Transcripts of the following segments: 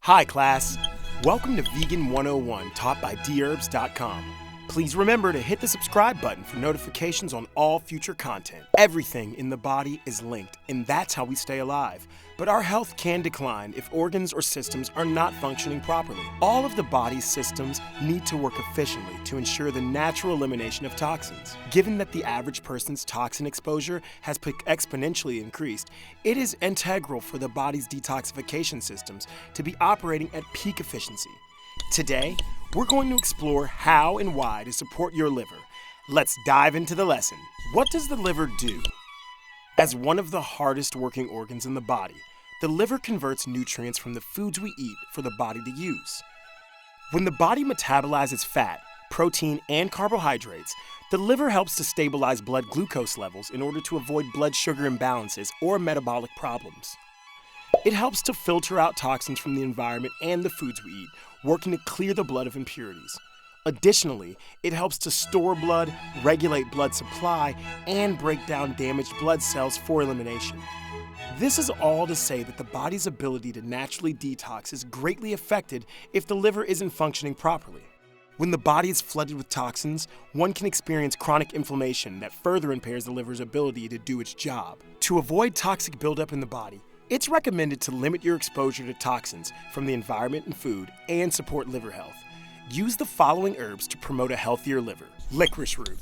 Hi class, welcome to Vegan 101 taught by Dherbs.com. Please remember to hit the subscribe button for notifications on all future content. Everything in the body is linked, and that's how we stay alive. But our health can decline if organs or systems are not functioning properly. All of the body's systems need to work efficiently to ensure the natural elimination of toxins. Given that the average person's toxin exposure has exponentially increased, it is integral for the body's detoxification systems to be operating at peak efficiency. Today, we're going to explore how and why to support your liver. Let's dive into the lesson. What does the liver do? As one of the hardest working organs in the body, the liver converts nutrients from the foods we eat for the body to use. When the body metabolizes fat, protein, and carbohydrates, the liver helps to stabilize blood glucose levels in order to avoid blood sugar imbalances or metabolic problems. It helps to filter out toxins from the environment and the foods we eat, working to clear the blood of impurities. Additionally, it helps to store blood, regulate blood supply, and break down damaged blood cells for elimination. This is all to say that the body's ability to naturally detox is greatly affected if the liver isn't functioning properly. When the body is flooded with toxins, one can experience chronic inflammation that further impairs the liver's ability to do its job. To avoid toxic buildup in the body, it's recommended to limit your exposure to toxins from the environment and food and support liver health. Use the following herbs to promote a healthier liver. Licorice root.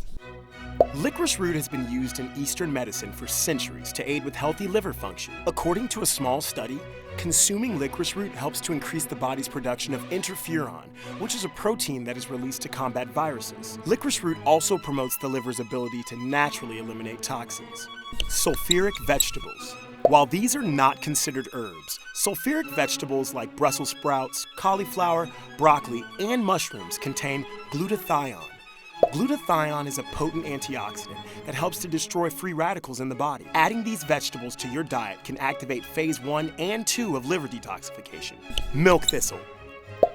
Licorice root has been used in Eastern medicine for centuries to aid with healthy liver function. According to a small study, consuming licorice root helps to increase the body's production of interferon, which is a protein that is released to combat viruses. Licorice root also promotes the liver's ability to naturally eliminate toxins. Sulfuric vegetables. While these are not considered herbs, sulfuric vegetables like Brussels sprouts, cauliflower, broccoli, and mushrooms contain glutathione. Glutathione is a potent antioxidant that helps to destroy free radicals in the body. Adding these vegetables to your diet can activate phase 1 and 2 of liver detoxification. Milk thistle.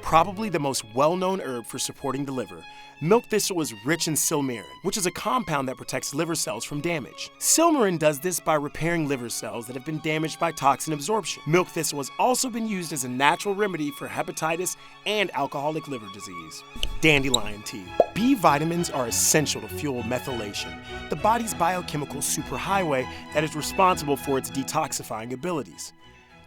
Probably the most well-known herb for supporting the liver, milk thistle is rich in silmarin, which is a compound that protects liver cells from damage. Silmarin does this by repairing liver cells that have been damaged by toxin absorption. Milk thistle has also been used as a natural remedy for hepatitis and alcoholic liver disease. Dandelion tea. B vitamins are essential to fuel methylation, the body's biochemical superhighway that is responsible for its detoxifying abilities.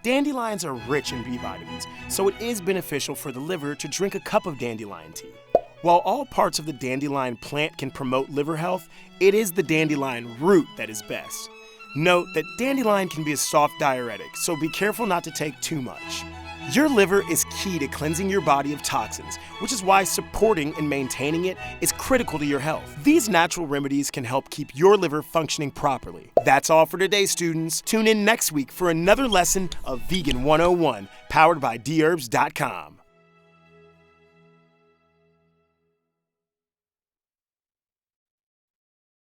Dandelions are rich in B vitamins, so it is beneficial for the liver to drink a cup of dandelion tea. While all parts of the dandelion plant can promote liver health, it is the dandelion root that is best. Note that dandelion can be a soft diuretic, so be careful not to take too much. Your liver is key to cleansing your body of toxins, which is why supporting and maintaining it is critical to your health. These natural remedies can help keep your liver functioning properly. That's all for today, students. Tune in next week for another lesson of Vegan 101, powered by Dherbs.com.